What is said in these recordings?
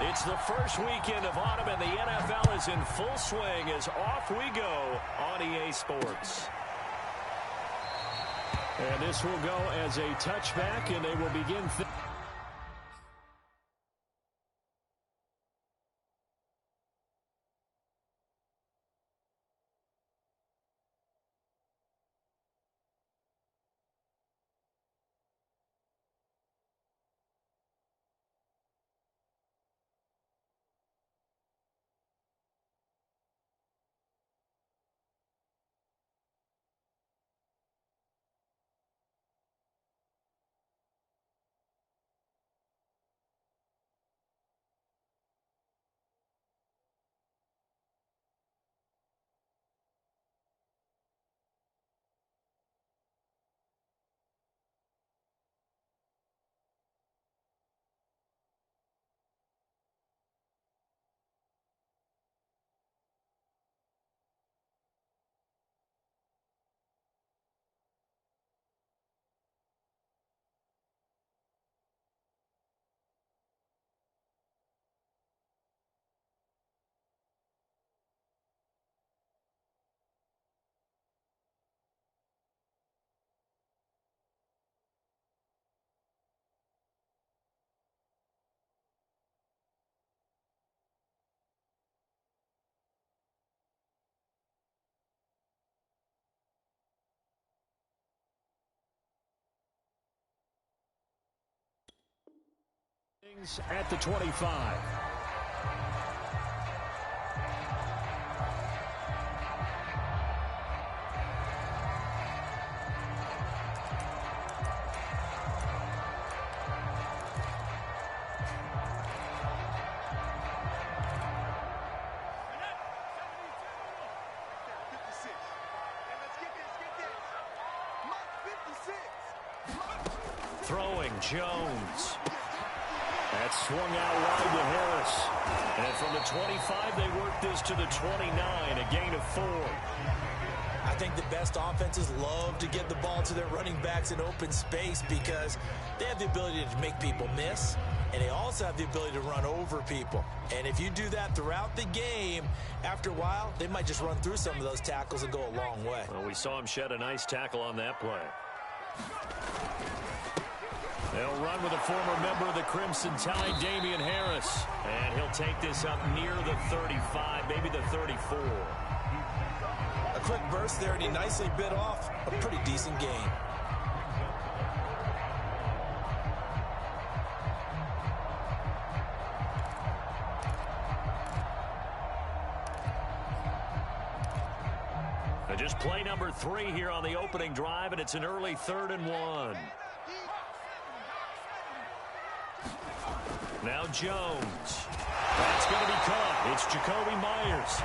It's the first weekend of autumn, and the NFL is in full swing as off we go on EA Sports. And this will go as a touchback, and they will begin. At the 25. Throwing Jones. That swung out wide to Harris. And from the 25, they work this to the 29, a gain of 4. I think the best offenses love to get the ball to their running backs in open space because they have the ability to make people miss, and they also have the ability to run over people. And if you do that throughout the game, after a while, they might just run through some of those tackles and go a long way. Well, we saw him shed a nice tackle on that play. They'll run with a former member of the Crimson Tide, Damian Harris. And he'll take this up near the 35, maybe the 34. A quick burst there, and he nicely bit off a pretty decent gain. Just play number 3 here on the opening drive, and it's an early 3rd and 1. Now Jones. That's going to be caught. It's Jacoby Myers.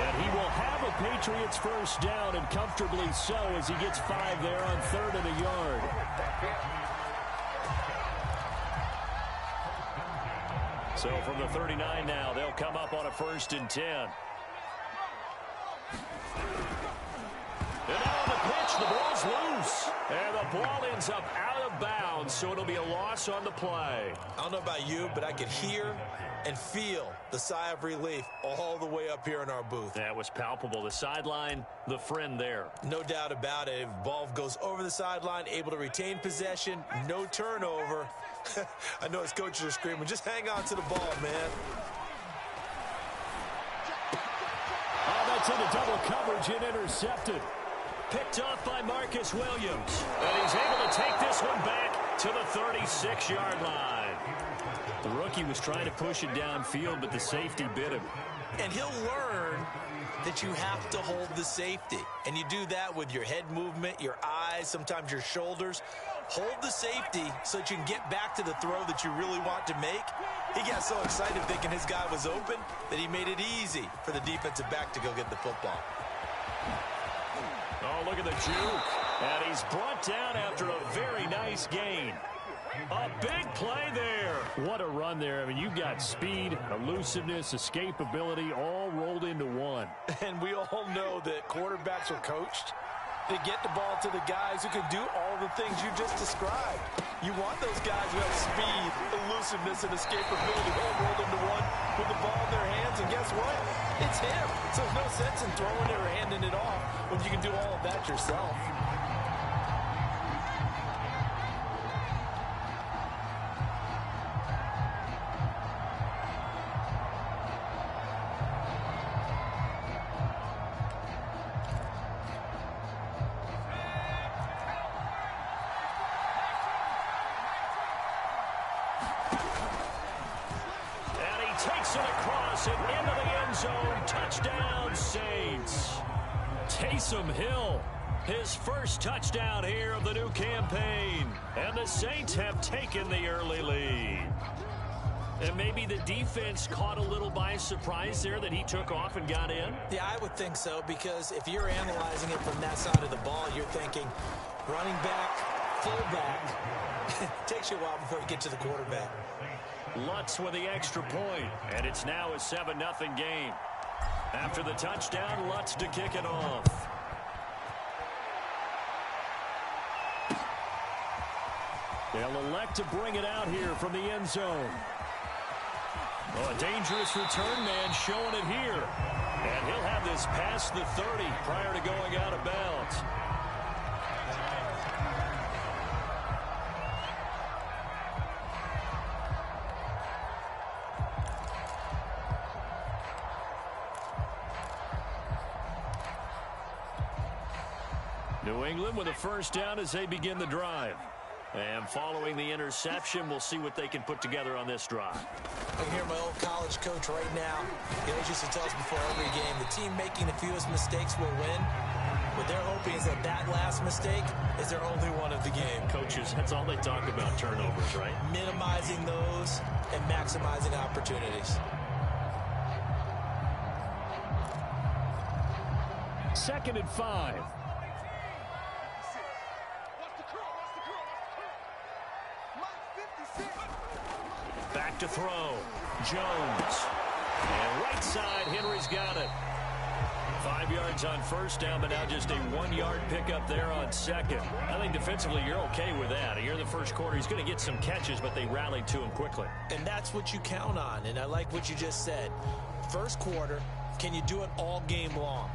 And he will have a Patriots first down, and comfortably so, as he gets 5 there on 3rd and a yard. So from the 39 now, they'll come up on a 1st and 10. And now on the pitch, the ball's loose. And the ball ends up out of bounds, so it'll be a loss on the play. I don't know about you, but I could hear and feel the sigh of relief all the way up here in our booth. That was palpable. The sideline, the friend there. No doubt about it. If the ball goes over the sideline, able to retain possession, no turnover. I know his coaches are screaming, just hang on to the ball, man. Oh, that's into double coverage and intercepted. Picked off by Marcus Williams. And he's able to take this one back to the 36-yard line. The rookie was trying to push it downfield, but the safety bit him. And he'll learn that you have to hold the safety. And you do that with your head movement, your eyes, sometimes your shoulders. Hold the safety so that you can get back to the throw that you really want to make. He got so excited thinking his guy was open that he made it easy for the defensive back to go get the football. Oh, look at the juke. And he's brought down after a very nice gain. A big play there. What a run there. I mean, you got speed, elusiveness, escapability all rolled into one. And we all know that quarterbacks are coached They get the ball to the guys who can do all the things you just described. You want those guys who have speed, elusiveness, and escapability all rolled into one with the ball in their hands. And guess what? It's him. So there's no sense in throwing it or handing it off when you can do all of that yourself. Takes it across and into the end zone. Touchdown, Saints. Taysom Hill, his first touchdown here of the new campaign. And the Saints have taken the early lead. And maybe the defense caught a little by surprise there that he took off and got in? Yeah, I would think so, because if you're analyzing it from that side of the ball, you're thinking running back, fullback. It takes you a while before you get to the quarterback. Lutz with the extra point, and it's now a 7-0 game. After the touchdown, Lutz to kick it off. They'll elect to bring it out here from the end zone. Oh, a dangerous return man showing it here. And he'll have this past the 30 prior to going out of bounds. New England with a first down as they begin the drive. And following the interception, we'll see what they can put together on this drive. I can hear my old college coach right now. He always used to tell us before every game, the team making the fewest mistakes will win. What they're hoping is that that last mistake is their only one of the game. Coaches, that's all they talk about, turnovers, right? Minimizing those and maximizing opportunities. 2nd and 5. Back to throw. Jones. And right side, Henry's got it. 5 yards on first down, but now just a 1-yard pickup there on second. I think defensively you're okay with that. Here in the first quarter, he's going to get some catches, but they rallied to him quickly. And that's what you count on, and I like what you just said. First quarter, can you do it all game long?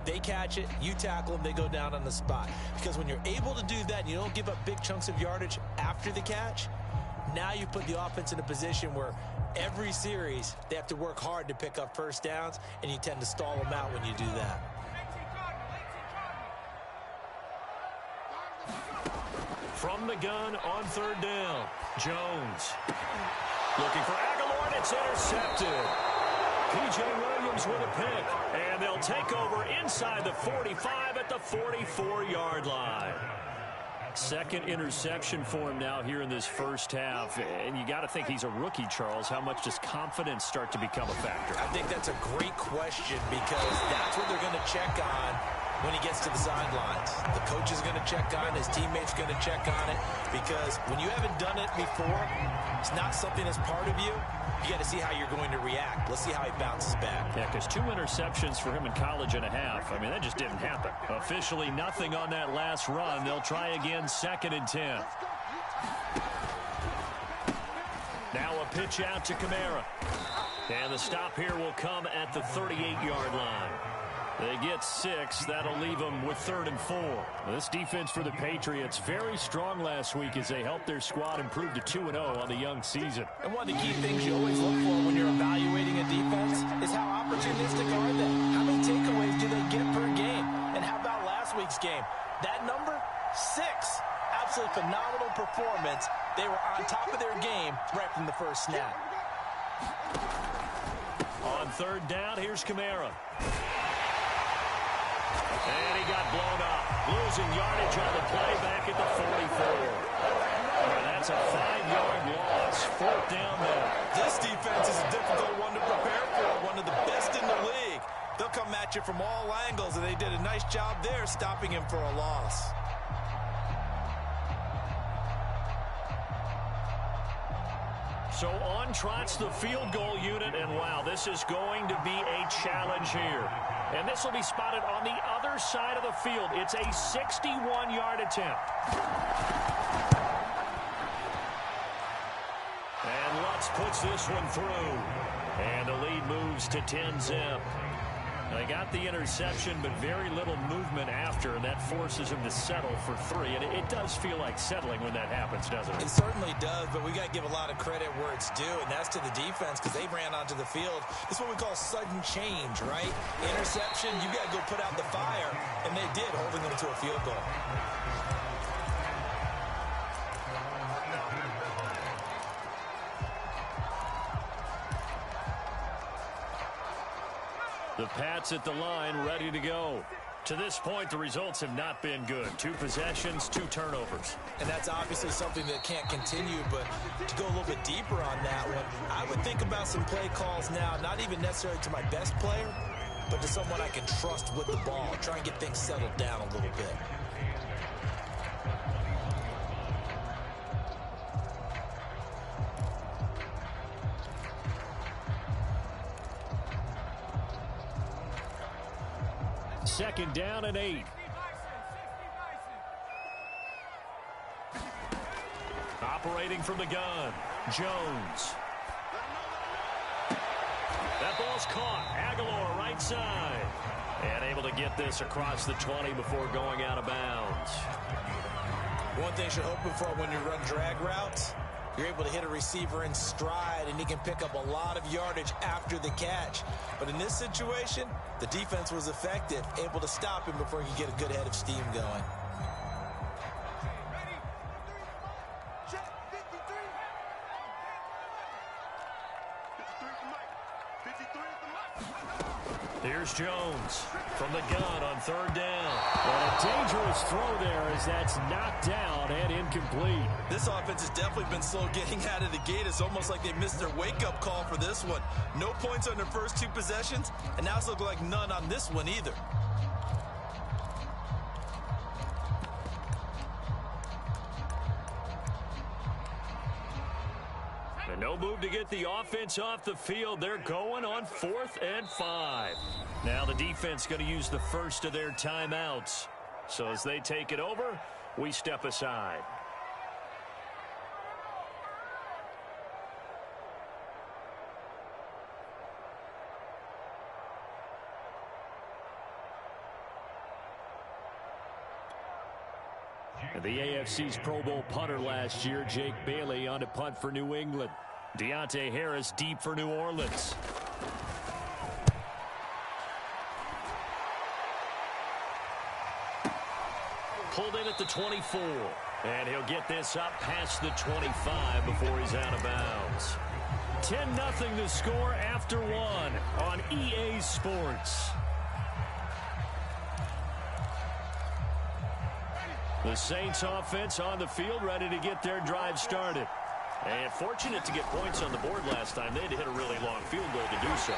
They catch it, you tackle them, they go down on the spot. Because when you're able to do that and you don't give up big chunks of yardage after the catch, now you put the offense in a position where every series they have to work hard to pick up first downs, and you tend to stall them out when you do that. From the gun on 3rd down, Jones. Looking for Aguilar, and it's intercepted. P.J. Williams with a pick, and they'll take over inside the 45 at the 44-yard line. Second interception for him now here in this first half. And you got to think he's a rookie, Charles. How much does confidence start to become a factor? I think that's a great question, because that's what they're going to check on when he gets to the sidelines. The coach is going to check on it. His teammates going to check on it. Because when you haven't done it before, it's not something that's part of you. You got to see how you're going to react. Let's see how he bounces back. Yeah, because 2 interceptions for him in college and a half. I mean, that just didn't happen. Officially nothing on that last run. They'll try again, 2nd and 10. Now a pitch out to Kamara. And the stop here will come at the 38-yard line. They get 6. That'll leave them with 3rd and 4. This defense for the Patriots, very strong last week as they helped their squad improve to 2-0 on the young season. And one of the key things you always look for when you're evaluating a defense is how opportunistic are they? How many takeaways do they get per game? And how about last week's game? That number, 6. Absolutely phenomenal performance. They were on top of their game right from the first snap. On 3rd down, here's Kamara. And he got blown up. Losing yardage on the play back at the 44. And that's a 5-yard loss. 4th down now. This defense is a difficult one to prepare for. One of the best in the league. They'll come at you from all angles, and they did a nice job there stopping him for a loss. So on trots the field goal unit, and wow, this is going to be a challenge here. And this will be spotted on the other side of the field. It's a 61-yard attempt. And Lutz puts this one through. And the lead moves to 10-zip. They got the interception, but very little movement after, and that forces him to settle for 3. And it does feel like settling when that happens, doesn't it? It certainly does, but we got to give a lot of credit where it's due, and that's to the defense because they ran onto the field. It's what we call sudden change, right? Interception, you got to go put out the fire, and they did, holding them to a field goal. The Pats at the line, ready to go. To this point, the results have not been good. 2 possessions, 2 turnovers. And that's obviously something that can't continue, but to go a little bit deeper on that one, I would think about some play calls now, not even necessarily to my best player, but to someone I can trust with the ball. Try and get things settled down a little bit. Second down and 8. Operating from the gun, Jones. That ball's caught. Aguilar right side. And able to get this across the 20 before going out of bounds. One thing you're hoping for when you run drag routes, you're able to hit a receiver in stride, and he can pick up a lot of yardage after the catch. But in this situation, the defense was effective, able to stop him before he could get a good head of steam going. Here's Jones from the gun on 3rd down. And a dangerous throw there as that's knocked down and incomplete. This offense has definitely been slow getting out of the gate. It's almost like they missed their wake-up call for this one. No points on their first 2 possessions, and now it's looking like none on this one either. And no move to get the offense off the field. They're going on 4th and 5. Now the defense going to use the first of their timeouts. So as they take it over, we step aside. The AFC's Pro Bowl punter last year, Jake Bailey, on to punt for New England. Deontay Harris deep for New Orleans. Pulled in at the 24. And he'll get this up past the 25 before he's out of bounds. 10-0 the score after 1 on EA Sports. The Saints offense on the field, ready to get their drive started. And fortunate to get points on the board last time. They had to hit a really long field goal to do so.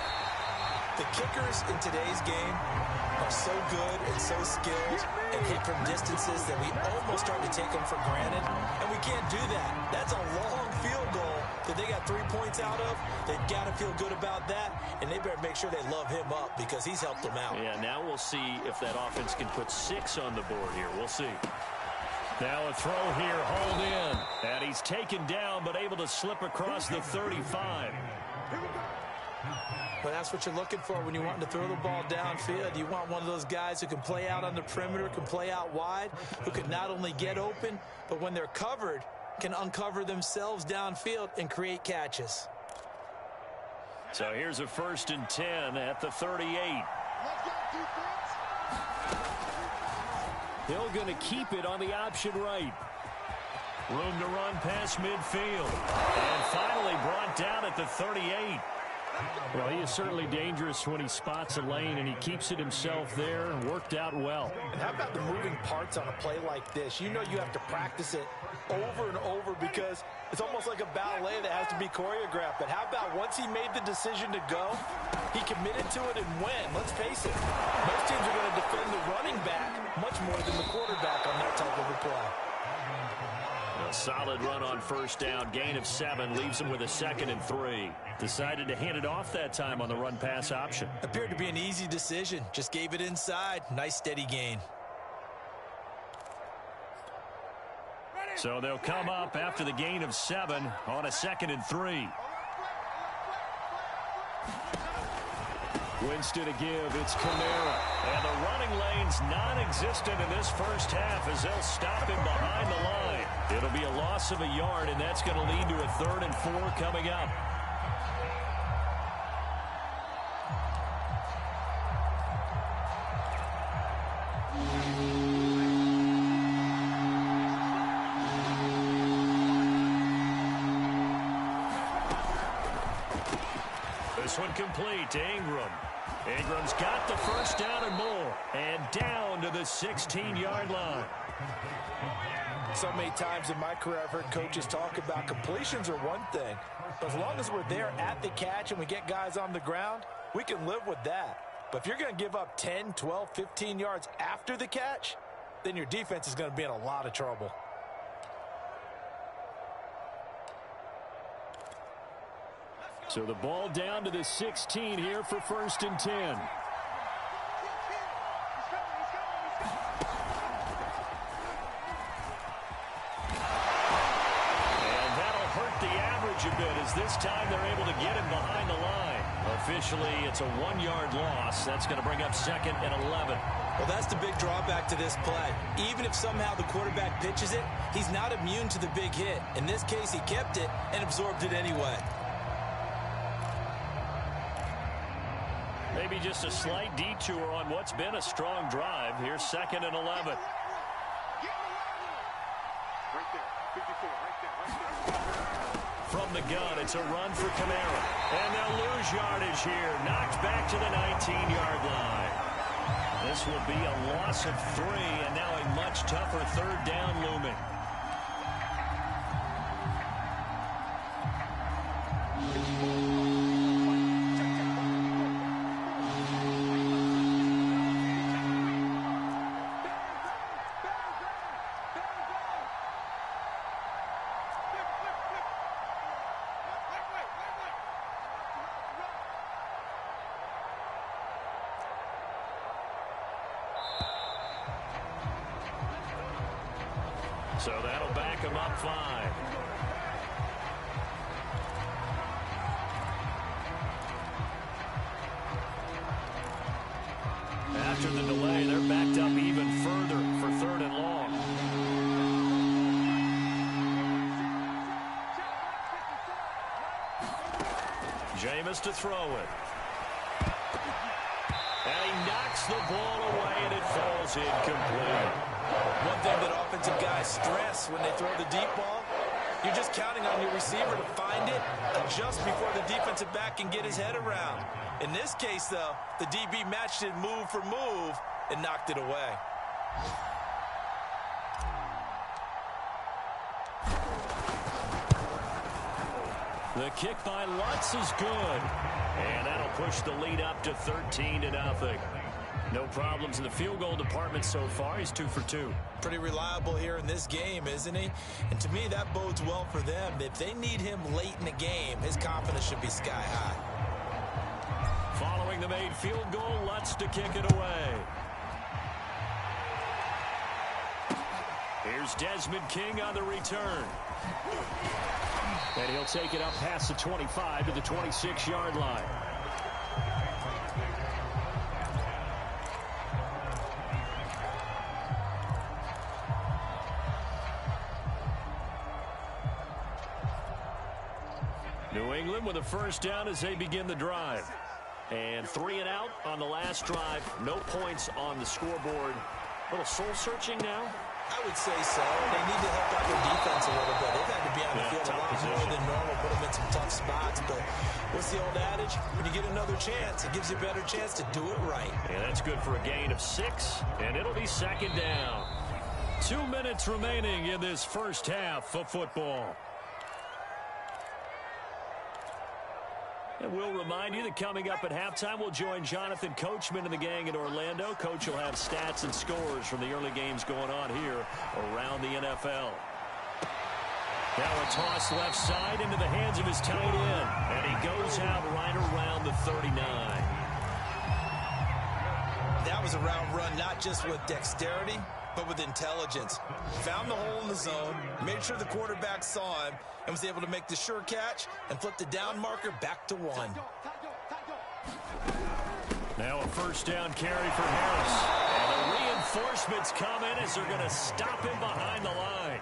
The kickers in today's game are so good and so skilled and hit from distances that we almost start to take them for granted. And we can't do that. That's a long field goal that they got 3 points out of. They've got to feel good about that, and they better make sure they love him up because he's helped them out. Yeah, now we'll see if that offense can put 6 on the board here. We'll see. Now a throw here, hauled in. And he's taken down, but able to slip across the 35. But that's what you're looking for when you want to throw the ball downfield. You want one of those guys who can play out on the perimeter, can play out wide, who can not only get open, but when they're covered, can uncover themselves downfield and create catches. So here's a 1st and 10 at the 38. Hill going to keep it on the option right. Room to run past midfield. And finally brought down at the 38. Well, he is certainly dangerous when he spots a lane, and he keeps it himself there. Worked out well. And how about the moving parts on a play like this? You know you have to practice it over and over because it's almost like a ballet that has to be choreographed. But how about once he made the decision to go, he committed to it and went. Let's face it, most teams are going to defend the running back much more than the quarterback on that type of a play. A solid run on first down. Gain of 7 leaves him with a 2nd and 3. Decided to hand it off that time on the run pass option. Appeared to be an easy decision. Just gave it inside. Nice steady gain. So they'll come up after the gain of 7 on a 2nd and 3. Winston to give. It's Kamara. And the running lane's non-existent in this first half as they'll stop him behind the line. It'll be a loss of a yard, and that's going to lead to a 3rd and 4 coming up. This one complete to Ingram. Ingram's got the first down and more. And down to the 16-yard line. So many times in my career I've heard coaches talk about completions are one thing. But as long as we're there at the catch and we get guys on the ground, we can live with that. But if you're going to give up 10, 12, 15 yards after the catch, then your defense is going to be in a lot of trouble. So the ball down to the 16 here for 1st and 10. And that'll hurt the average a bit as this time they're able to get him behind the line. Officially, it's a 1-yard loss. That's going to bring up 2nd and 11. Well, that's the big drawback to this play. Even if somehow the quarterback pitches it, he's not immune to the big hit. In this case, he kept it and absorbed it anyway. Maybe just a slight detour on what's been a strong drive. Here's 2nd and 11. From the gun, it's a run for Kamara. And they'll lose yardage here. Knocked back to the 19-yard line. This will be a loss of 3, and now a much tougher 3rd down looming. So that'll back him up 5. After the delay, they're backed up even further for 3rd and long. Jameis to throw it. And he knocks the ball away, and it falls incomplete. One thing that offensive guys stress when they throw the deep ball, you're just counting on your receiver to find it, adjust before the defensive back can get his head around. In this case, though, the DB matched it move for move and knocked it away. The kick by Lutz is good. And that'll push the lead up to 13-0. No problems in the field goal department so far. He's 2 for 2. Pretty reliable here in this game, isn't he? And to me, that bodes well for them. If they need him late in the game, his confidence should be sky high. Following the made field goal, Lutz to kick it away. Here's Desmond King on the return. And he'll take it up past the 25 to the 26-yard line. New England with a first down as they begin the drive. And 3 and out on the last drive. No points on the scoreboard. A little soul-searching now. I would say so. They need to help out their defense a little bit. They've had to be on the field a lot more than normal, put them in some tough spots. But what's the old adage? When you get another chance, it gives you a better chance to do it right. And that's good for a gain of 6, and it'll be 2nd down. 2 minutes remaining in this first half of football. And we'll remind you that coming up at halftime, we'll join Jonathan Coachman and the gang in Orlando. Coach will have stats and scores from the early games going on here around the NFL. Now a toss left side into the hands of his tight end. And he goes out right around the 39. That was a round run, not just with dexterity, but with intelligence. Found the hole in the zone, made sure the quarterback saw him, and was able to make the sure catch and flip the down marker back to 1. Now a first down carry for Harris. And the reinforcements come in as they're going to stop him behind the line.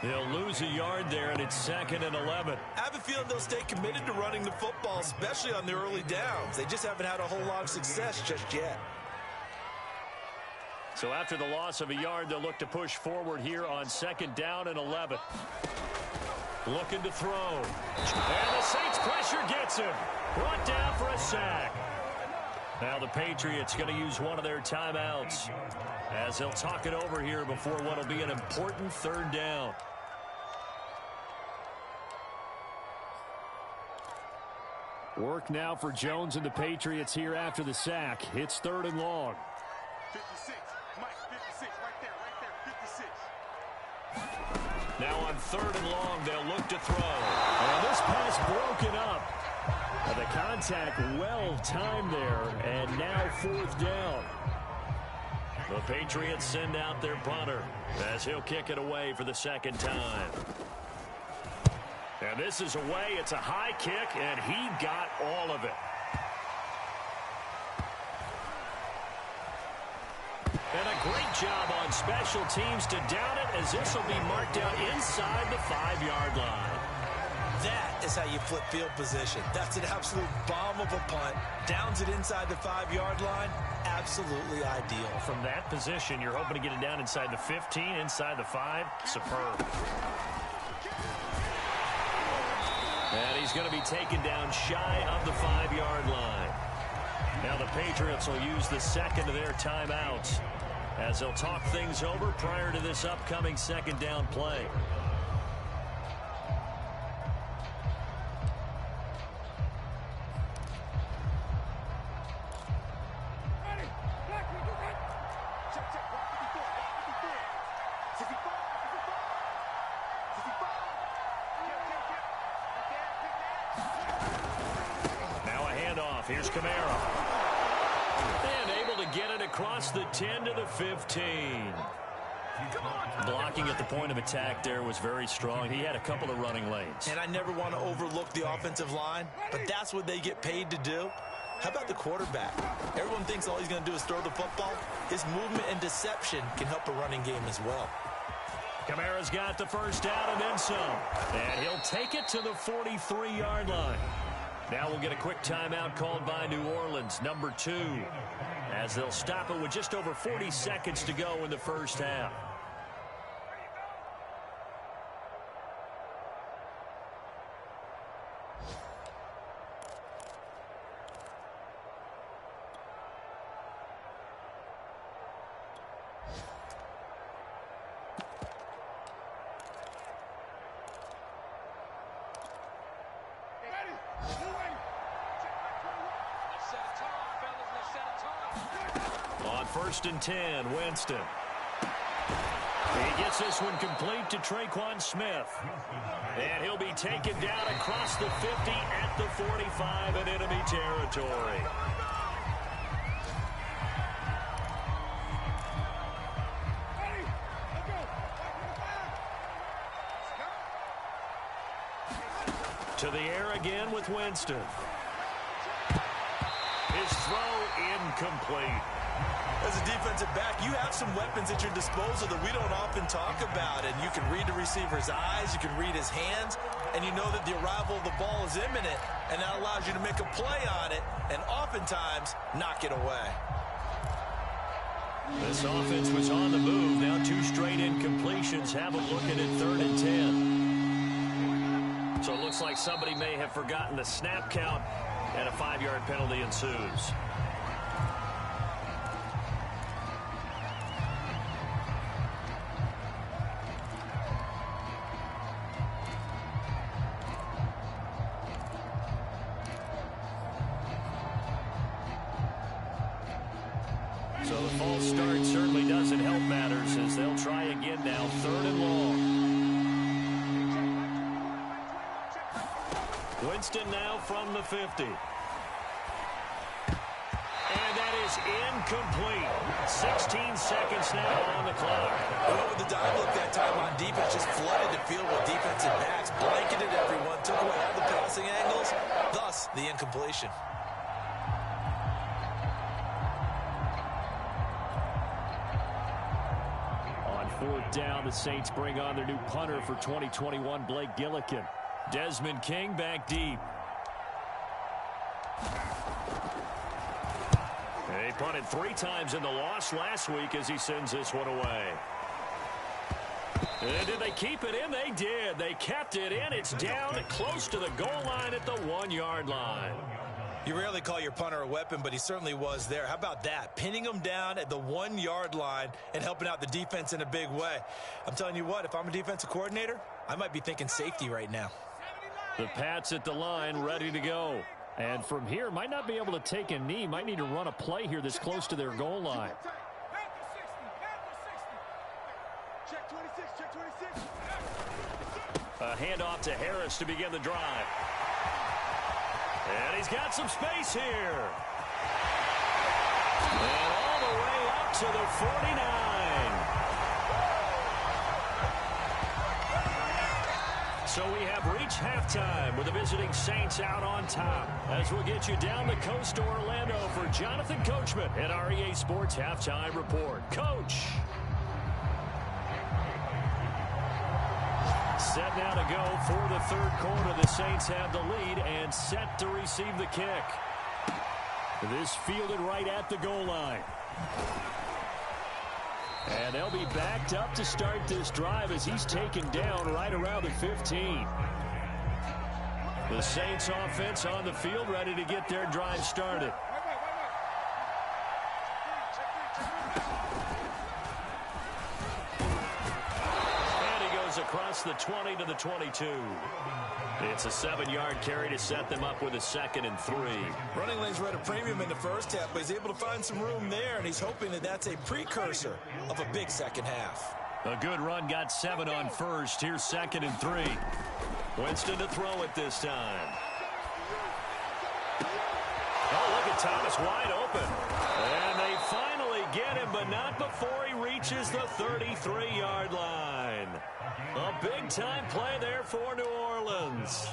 They'll lose a yard there, and it's 2nd and 11. I have a feeling they'll stay committed to running the football, especially on the early downs. They just haven't had a whole lot of success just yet. So after the loss of a yard, they'll look to push forward here on 2nd down and 11. Looking to throw. And the Saints pressure gets him. Brought down for a sack. Now the Patriots going to use one of their timeouts as they'll talk it over here before what will be an important 3rd down. Work now for Jones and the Patriots here after the sack. It's 3rd and long. 56, Mike, 56, right there, 56. Now on 3rd and long, they'll look to throw. And this pass broken up. The contact well timed there, and now 4th down. The Patriots send out their punter as he'll kick it away for the 2nd time. And this is away. It's a high kick, and he got all of it. And a great job on special teams to down it, as this will be marked out inside the 5-yard line. That is how you flip field position. That's an absolute bomb of a punt. Downs it inside the 5-yard line. Absolutely ideal. From that position, you're hoping to get it down inside the 15, inside the 5. Superb. And he's going to be taken down shy of the 5-yard line. Now the Patriots will use the 2nd of their timeouts as they'll talk things over prior to this upcoming 2nd down play. Here's Kamara. And able to get it across the 10 to the 15. Blocking at the point of attack there was very strong. He had a couple of running lanes. And I never want to overlook the offensive line, but that's what they get paid to do. How about the quarterback? Everyone thinks all he's going to do is throw the football. His movement and deception can help a running game as well. Kamara's got the first down and then some. And he'll take it to the 43-yard line. Now we'll get a quick timeout called by New Orleans, number 2, as they'll stop it with just over 40 seconds to go in the first half. On 1st and 10, Winston. He gets this one complete to Tre'Quan Smith. And he'll be taken down across the 50 at the 45 in enemy territory. To the air again with Winston. His throw incomplete. As a defensive back, you have some weapons at your disposal that we don't often talk about. And you can read the receiver's eyes, you can read his hands, and you know that the arrival of the ball is imminent, and that allows you to make a play on it and oftentimes knock it away. This offense was on the move. Now 2 straight incompletions have them looking at 3rd and 10. So it looks like somebody may have forgotten the snap count, and a 5-yard penalty ensues. So the false start certainly doesn't help matters as they'll try again now, 3rd and long. Winston now from the 50. And that is incomplete. 16 seconds now on the clock. Well, with the dive look that time on defense, just flooded the field with defensive backs, blanketed everyone, took away all the passing angles, thus the incompletion. On fourth down, the Saints bring on their new punter for 2021, Blake Gillikin. Desmond King back deep. He punted 3 times in the loss last week as he sends this one away. And did they keep it in? They did. They kept it in. It's down close to the goal line at the 1-yard line. You rarely call your punter a weapon, but he certainly was there. How about that? Pinning him down at the 1-yard line and helping out the defense in a big way. I'm telling you what, if I'm a defensive coordinator, I might be thinking safety right now. The Pats at the line, ready to go. And from here, might not be able to take a knee. Might need to run a play here this close to their goal line. Check 26, check 26. A handoff to Harris to begin the drive. And he's got some space here. And all the way up to the 49. So we have reached halftime with the visiting Saints out on top. As we'll get you down the coast to Orlando for Jonathan Coachman at our EA Sports Halftime Report. Coach. Set now to go for the third quarter. The Saints have the lead and set to receive the kick. This fielded right at the goal line. And they'll be backed up to start this drive as he's taken down right around the 15. The Saints offense on the field ready to get their drive started. And he goes across the 20 to the 22. It's a 7-yard carry to set them up with a 2nd and 3. Running lanes were at a premium in the first half, but he's able to find some room there, and he's hoping that that's a precursor of a big second half. A good run, got 7 on first. Here's 2nd and 3. Winston to throw it this time. Oh, look at Thomas wide open. And they finally get him, but not before he reaches the 33-yard line. A big-time play there for New Orleans.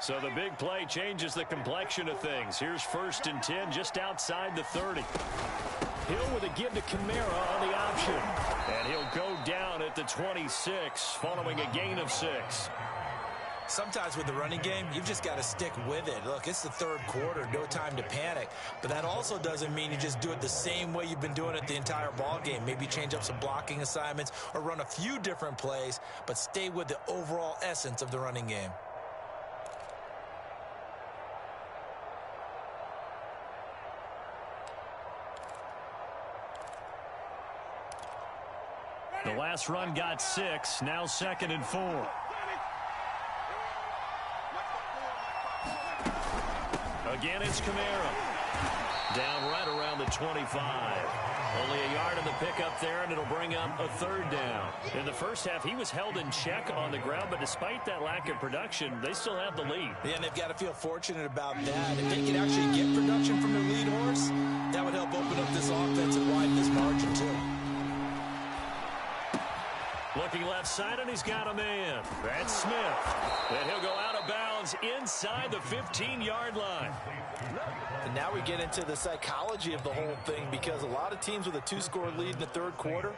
So the big play changes the complexion of things. Here's 1st and 10 just outside the 30. Hill with a give to Kamara on the option. And he'll go down at the 26 following a gain of 6. Sometimes with the running game, you've just got to stick with it. Look, it's the third quarter, no time to panic. But that also doesn't mean you just do it the same way you've been doing it the entire ball game. Maybe change up some blocking assignments or run a few different plays, but stay with the overall essence of the running game. The last run got 6, now 2nd and 4. Again, it's Kamara. Down right around the 25. Only a yard of the pickup there, and it'll bring up a 3rd down. In the first half, he was held in check on the ground, but despite that lack of production, they still have the lead. Yeah, and they've got to feel fortunate about that. If they can actually get production from their lead horse, that would help open up this offense and widen this margin, too. Looking left side, and he's got a man. That's Smith. And he'll go out of bounds inside the 15-yard line. And now we get into the psychology of the whole thing, because a lot of teams with a 2-score lead in the third quarter,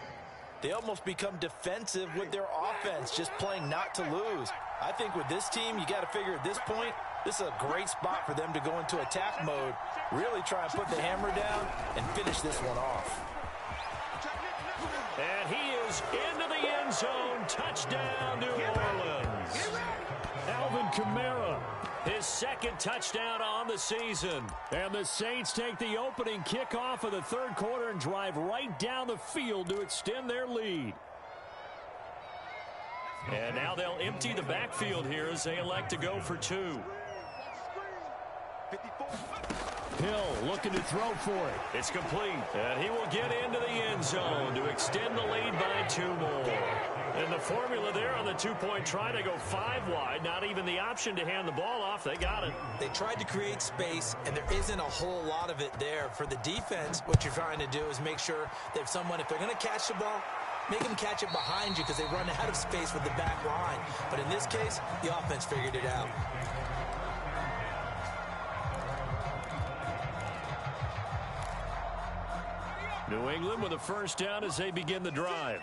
they almost become defensive with their offense, just playing not to lose. I think with this team, you got to figure at this point, this is a great spot for them to go into attack mode, really try and put the hammer down and finish this one off. And he is into the end zone. Touchdown, New Orleans. Alvin Kamara, his 2nd touchdown on the season. And the Saints take the opening kickoff of the third quarter and drive right down the field to extend their lead. And now they'll empty the backfield here as they elect to go for 2. 54. Hill looking to throw for it. It's complete. And he will get into the end zone to extend the lead by 2 more. And the formula there on the 2-point try to go 5 wide. Not even the option to hand the ball off. They got it. They tried to create space, and there isn't a whole lot of it there. For the defense, what you're trying to do is make sure that if they're going to catch the ball, make them catch it behind you because they run out of space with the back line. But in this case, the offense figured it out. New England with a first down as they begin the drive.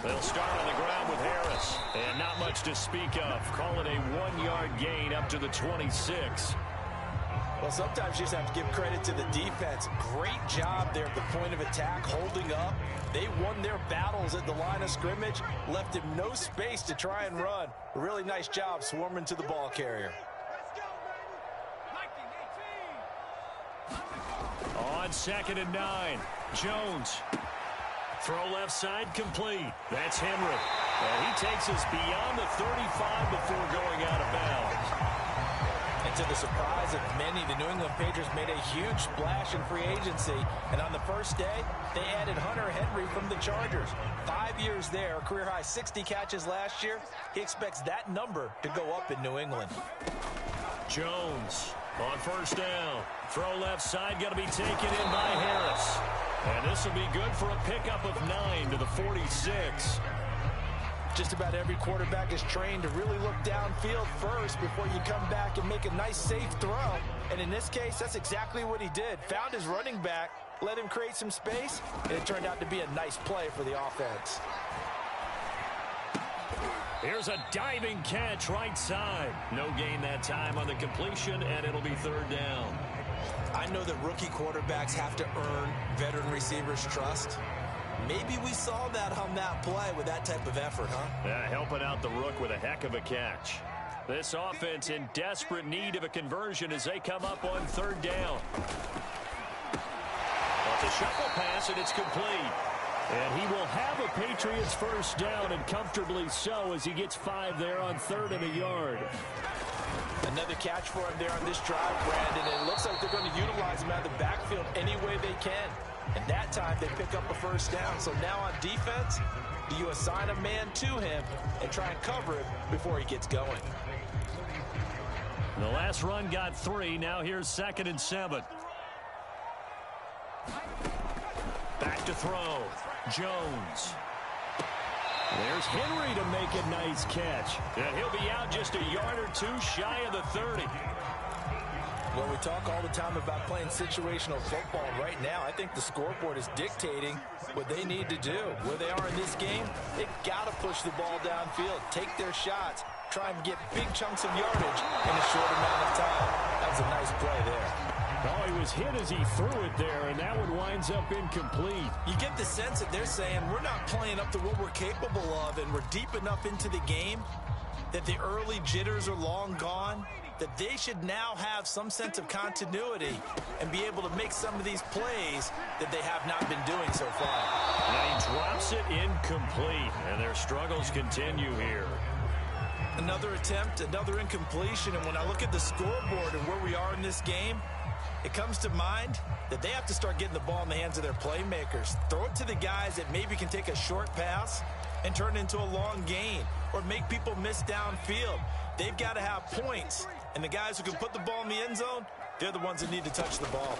They'll start on the ground with Harris. And not much to speak of. Call it a 1-yard gain up to the 26. Well, sometimes you just have to give credit to the defense. Great job there at the point of attack, holding up. They won their battles at the line of scrimmage, left him no space to try and run. A really nice job swarming to the ball carrier. On 2nd and 9, Jones. Throw left side complete. That's Henry. And he takes us beyond the 35 before going out of bounds. And to the surprise of many, the New England Patriots made a huge splash in free agency. And on the first day, they added Hunter Henry from the Chargers. 5 years there, a career-high 60 catches last year. He expects that number to go up in New England. Jones on first down. Throw left side, going to be taken in by Harris. And this will be good for a pickup of 9 to the 46. Just about every quarterback is trained to really look downfield first before you come back and make a nice, safe throw. And in this case, that's exactly what he did. Found his running back, let him create some space, and it turned out to be a nice play for the offense. Here's a diving catch right side. No gain that time on the completion, and it'll be 3rd down. I know that rookie quarterbacks have to earn veteran receivers' trust. Maybe we saw that on that play with that type of effort, huh? Yeah, helping out the rook with a heck of a catch. This offense in desperate need of a conversion as they come up on 3rd down. It's a shuffle pass, and it's complete. And he will have a Patriots first down, and comfortably so, as he gets 5 there on 3rd and a yard. Another catch for him there on this drive, Brandon, and it looks like they're going to utilize him out of the backfield any way they can. And that time they pick up a first down. So now on defense, do you assign a man to him and try and cover him before he gets going? The last run got 3. Now here's 2nd and 7. Back to throw. Jones. There's Henry to make a nice catch. And he'll be out just a yard or 2 shy of the 30. Well, we talk all the time about playing situational football. Right now, I think the scoreboard is dictating what they need to do. Where they are in this game, they've got to push the ball downfield, take their shots, try and get big chunks of yardage in a short amount of time. That was a nice play there. Oh, he was hit as he threw it there, and that one winds up incomplete. You get the sense that they're saying we're not playing up to what we're capable of, and we're deep enough into the game that the early jitters are long gone, that they should now have some sense of continuity and be able to make some of these plays that they have not been doing so far. Now he drops it incomplete, and their struggles continue here. Another attempt, another incompletion, and when I look at the scoreboard and where we are in this game, it comes to mind that they have to start getting the ball in the hands of their playmakers. Throw it to the guys that maybe can take a short pass and turn it into a long gain or make people miss downfield. They've got to have points, and the guys who can put the ball in the end zone, they're the ones that need to touch the ball.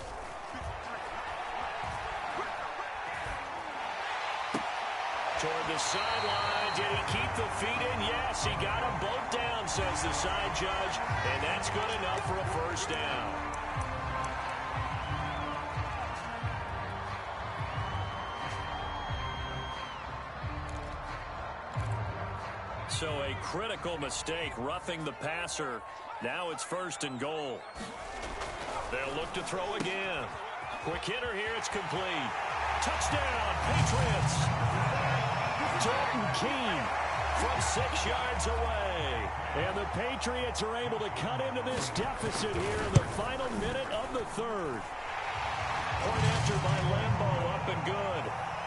Toward the sideline, did he keep the feet in? Yes, he got them both down, says the side judge, and that's good enough for a first down. So a critical mistake, roughing the passer. Now it's 1st and goal. They'll look to throw again. Quick hitter here, it's complete. Touchdown, Patriots! Dalton Keene from 6 yards away. And the Patriots are able to cut into this deficit here in the final minute of the 3rd. Point after by Lambeau, up and good.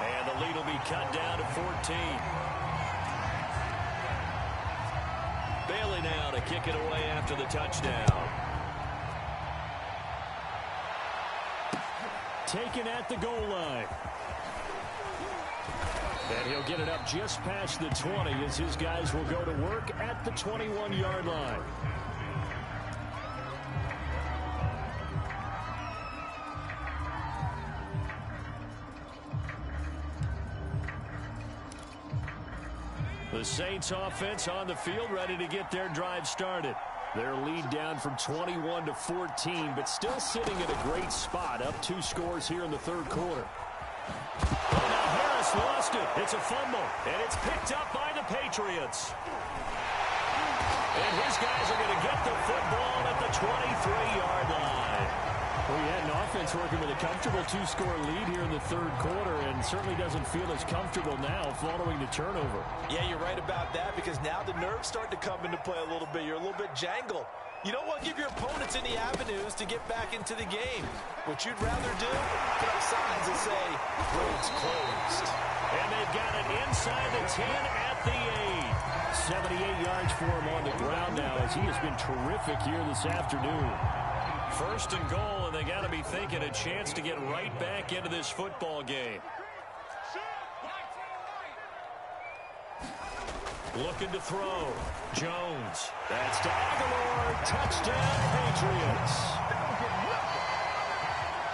And the lead will be cut down to 14. Bailey now to kick it away after the touchdown. Taken at the goal line. And he'll get it up just past the 20 as his guys will go to work at the 21-yard line. The Saints offense on the field ready to get their drive started. Their lead down from 21 to 14, but still sitting at a great spot, up 2 scores here in the third quarter. Oh, now Harris lost it. It's a fumble, and it's picked up by the Patriots. And his guys are going to get the football at the 23-yard line. Well, he had an offense working with a comfortable 2-score lead here in the third quarter, and certainly doesn't feel as comfortable now following the turnover. Yeah, you're right about that, because now the nerves start to come into play a little bit. You're a little bit jangled. You don't want to give your opponents any avenues to get back into the game. What you'd rather do, put up signs that say, roads closed. And they've got it inside the 10 at the 8. 78 yards for him on the ground now, as he has been terrific here this afternoon. First and goal, and they got to be thinking a chance to get right back into this football game. Looking to throw. Jones. That's to Aguilar. Touchdown, Patriots.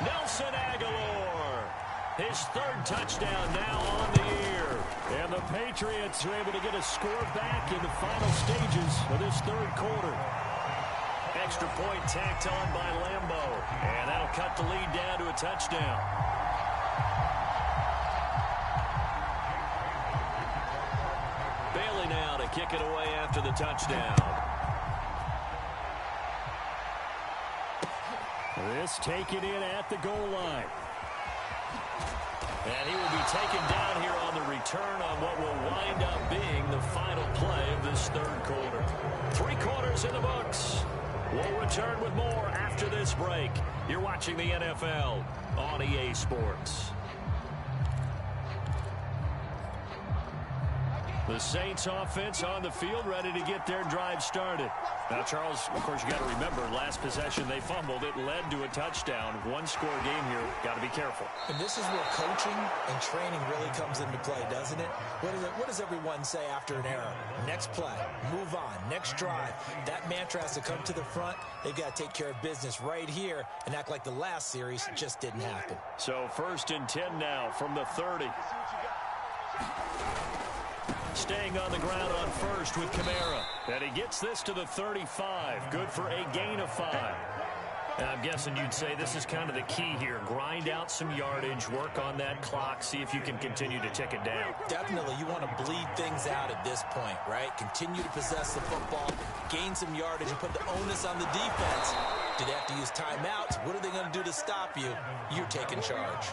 Nelson Aguilar. His 3rd touchdown now on the year. And the Patriots are able to get a score back in the final stages of this third quarter. Extra point tacked on by Lambo. And that'll cut the lead down to a touchdown. Bailey now to kick it away after the touchdown. This taken in at the goal line. And he will be taken down here on the return on what will wind up being the final play of this third quarter. 3 quarters in the books. We'll return with more after this break. You're watching the NFL on EA Sports. The Saints offense on the field ready to get their drive started. Now, Charles, of course, you got to remember, last possession they fumbled. It led to a touchdown. 1-score game here. Got to be careful. And this is where coaching and training really comes into play, doesn't it? What does everyone say after an error? Next play, move on, next drive. That mantra has to come to the front. They've got to take care of business right here and act like the last series just didn't happen. So 1st and 10 now from the 30. Staying on the ground on first with Kamara. And he gets this to the 35. Good for a gain of 5. And I'm guessing you'd say this is kind of the key here. Grind out some yardage, work on that clock, see if you can continue to tick it down. Definitely. You want to bleed things out at this point, right? Continue to possess the football, gain some yardage, and put the onus on the defense. Do they have to use timeouts? What are they going to do to stop you? You're taking charge.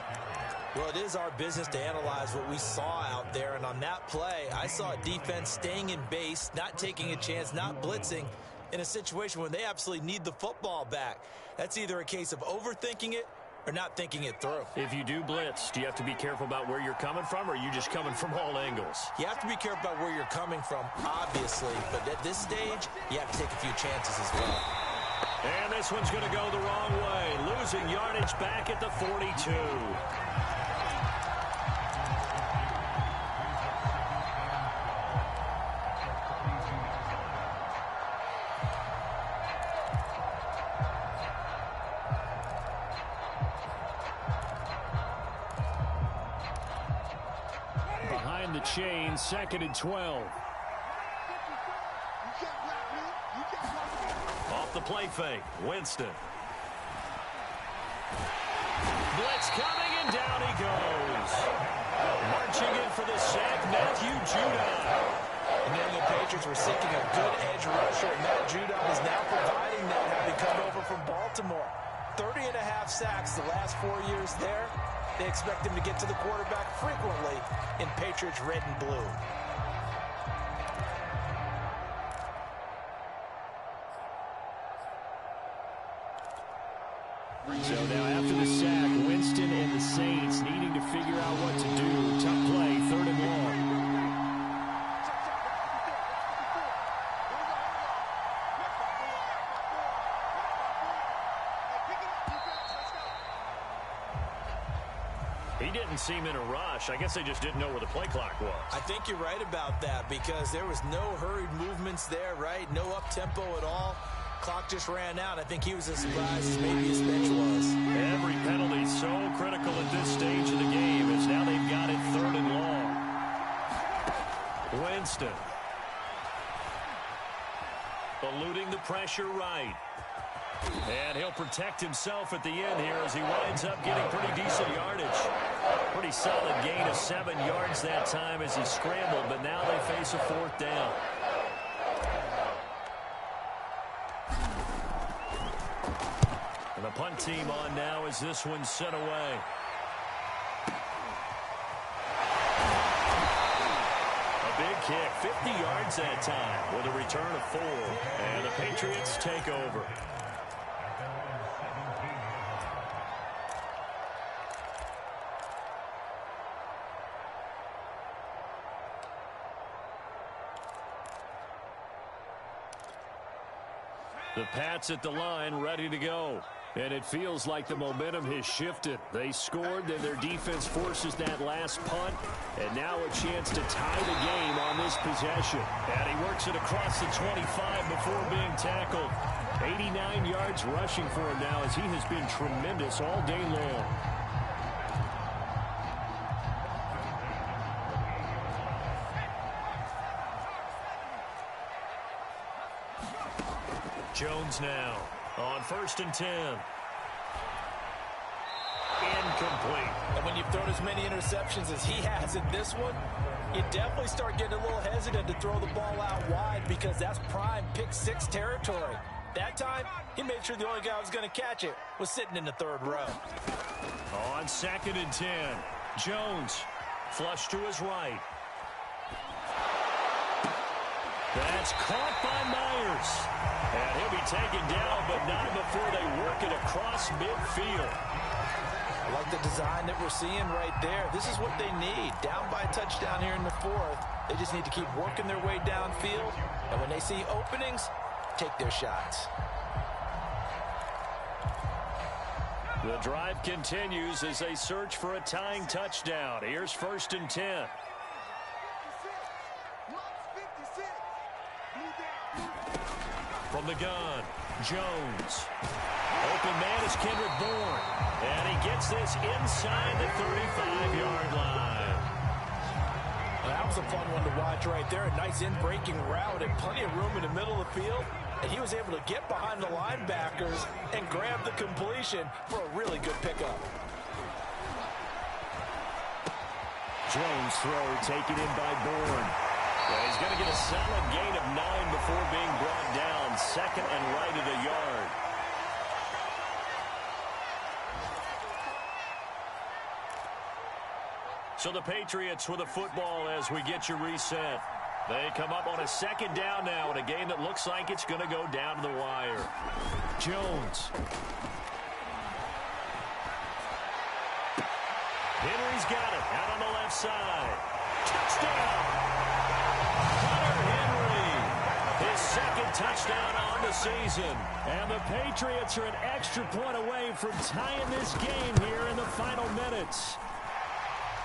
Well, it is our business to analyze what we saw out there, and on that play, I saw a defense staying in base, not taking a chance, not blitzing, in a situation when they absolutely need the football back. That's either a case of overthinking it or not thinking it through. If you do blitz, do you have to be careful about where you're coming from, or are you just coming from all angles? You have to be careful about where you're coming from, obviously, but at this stage, you have to take a few chances as well. And this one's going to go the wrong way, losing yardage back at the 42. The chain, 2nd and 12. Off the play fake, Winston. Blitz coming, and down he goes. Marching in for the sack, Matthew Judon. And then the Patriots were seeking a good edge rusher, and Matt Judon is now providing that, having come over from Baltimore. 30.5 sacks the last 4 years there. They expect him to get to the quarterback frequently in Patriots red and blue. So now after the sack, Winston and the Saints needing to figure out what to do. Tough play, 3rd and long. He didn't seem in a rush. I guess they just didn't know where the play clock was. I think you're right about that because there was no hurried movements there, right? No up-tempo at all. Clock just ran out. I think he was as surprised as maybe his bench was. Every penalty so critical at this stage of the game as now they've got it 3rd and long. Winston. Eluding the pressure right. And he'll protect himself at the end here as he winds up getting pretty decent yardage. Pretty solid gain of 7 yards that time as he scrambled, but now they face a 4th down. And the punt team on now as this one's sent away. A big kick, 50 yards that time with a return of 4. And the Patriots take over. The Pats at the line, ready to go. And it feels like the momentum has shifted. They scored, then their defense forces that last punt. And now a chance to tie the game on this possession. And he works it across the 25 before being tackled. 89 yards rushing for him now as he has been tremendous all day long. Jones now on 1st and 10. Incomplete. And when you've thrown as many interceptions as he has in this one, you definitely start getting a little hesitant to throw the ball out wide because that's prime pick 6 territory. That time, he made sure the only guy who was going to catch it was sitting in the 3rd row. On 2nd and 10, Jones flush to his right. That's caught by Myers. And he'll be taken down, but not before they work it across midfield. I like the design that we're seeing right there. This is what they need. Down by a touchdown here in the 4th. They just need to keep working their way downfield. And when they see openings, take their shots. The drive continues as they search for a tying touchdown. Here's 1st and 10. From the gun, Jones. Open man is Kendrick Bourne. And he gets this inside the 35-yard line. Well, that was a fun one to watch right there. A nice in-breaking route and plenty of room in the middle of the field. And he was able to get behind the linebackers and grab the completion for a really good pickup. Jones throw taken in by Bourne. Well, he's going to get a solid gain of 9 before being brought down. 2nd and right at a yard. So the Patriots with the football as we get you reset. They come up on a 2nd down now in a game that looks like it's going to go down to the wire. Jones. Henry's got it out on the left side. Touchdown! His 2nd touchdown on the season. And the Patriots are an extra point away from tying this game here in the final minutes.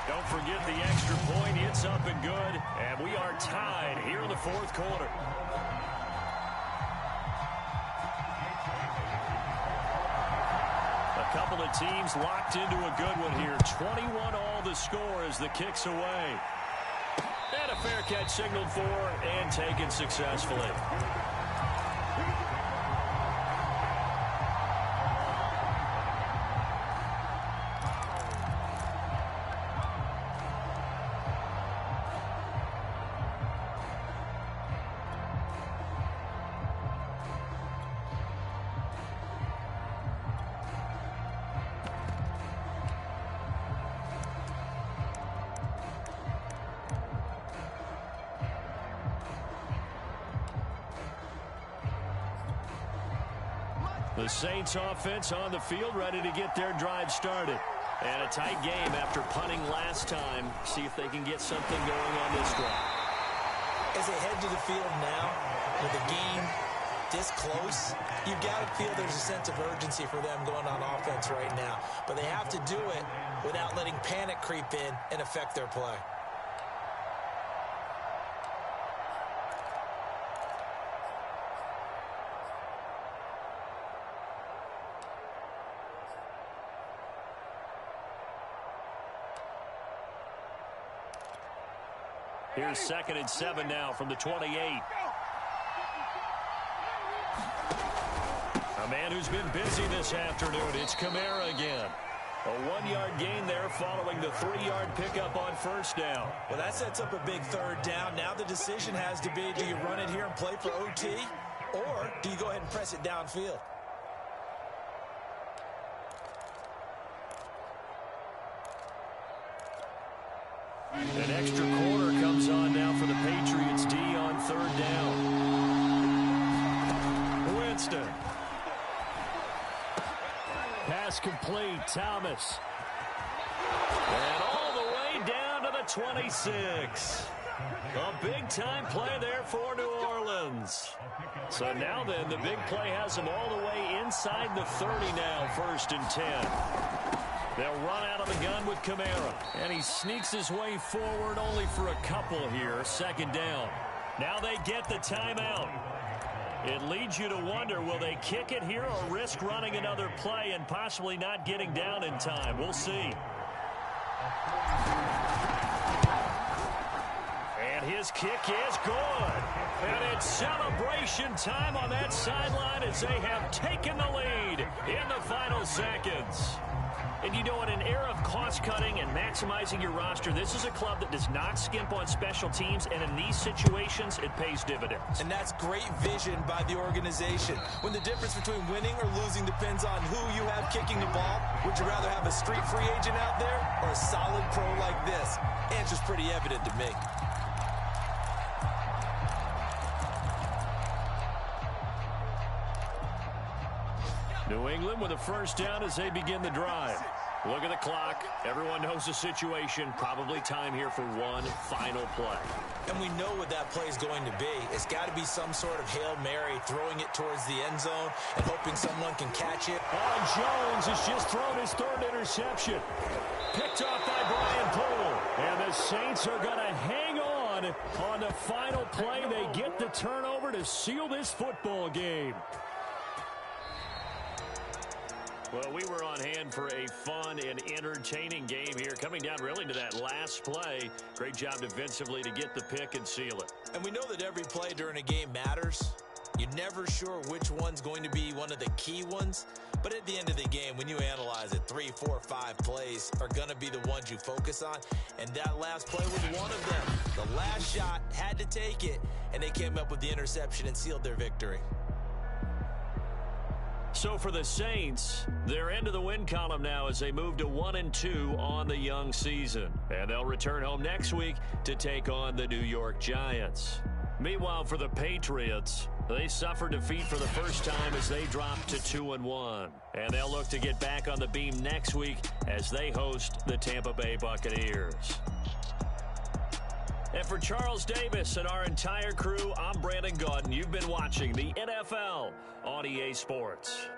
Don't forget the extra point. It's up and good. And we are tied here in the 4th quarter. A couple of teams locked into a good one here. 21 all the score as the kick's away. And a fair catch signaled for and taken successfully. The Saints offense on the field, ready to get their drive started. And a tight game after punting last time. See if they can get something going on this drive. As they head to the field now with a game this close, you've got to feel there's a sense of urgency for them going on offense right now. But they have to do it without letting panic creep in and affect their play. Here's 2nd and 7 now from the 28. A man who's been busy this afternoon. It's Kamara again. A 1-yard gain there following the 3-yard pickup on first down. Well, that sets up a big 3rd down. Now the decision has to be, do you run it here and play for OT, or do you go ahead and press it downfield? An extra quarter comes on now for the Patriots D on 3rd down. Winston. Pass complete. Thomas. And all the way down to the 26. A big-time play there for New Orleans. So now then, the big play has them all the way inside the 30 now, 1st and 10. They'll run out of the gun with Kamara. And he sneaks his way forward only for a couple here. 2nd down. Now they get the timeout. It leads you to wonder, will they kick it here or risk running another play and possibly not getting down in time? We'll see. And his kick is good. And it's celebration time on that sideline as they have taken the lead in the final seconds. And you know, in an era of cost-cutting and maximizing your roster, this is a club that does not skimp on special teams, and in these situations, it pays dividends. And that's great vision by the organization. When the difference between winning or losing depends on who you have kicking the ball, would you rather have a street free agent out there or a solid pro like this? Answer's pretty evident to me. New England with a 1st down as they begin the drive. Look at the clock. Everyone knows the situation. Probably time here for one final play. And we know what that play is going to be. It's got to be some sort of Hail Mary, throwing it towards the end zone and hoping someone can catch it. And Jones has just thrown his 3rd interception. Picked off by Brian Poole. And the Saints are going to hang on the final play. They get the turnover to seal this football game. Well, we were on hand for a fun and entertaining game here. Coming down really to that last play. Great job defensively to get the pick and seal it. And we know that every play during a game matters. You're never sure which one's going to be one of the key ones. But at the end of the game, when you analyze it, 3, 4, 5 plays are going to be the ones you focus on. And that last play was one of them. The last shot had to take it, and they came up with the interception and sealed their victory. So for the Saints, they're into the win column now as they move to 1-2 on the young season. And they'll return home next week to take on the New York Giants. Meanwhile, for the Patriots, they suffered defeat for the first time as they dropped to 2-1. And they'll look to get back on the beam next week as they host the Tampa Bay Buccaneers. And for Charles Davis and our entire crew, I'm Brandon Gaudin. You've been watching the NFL on EA Sports.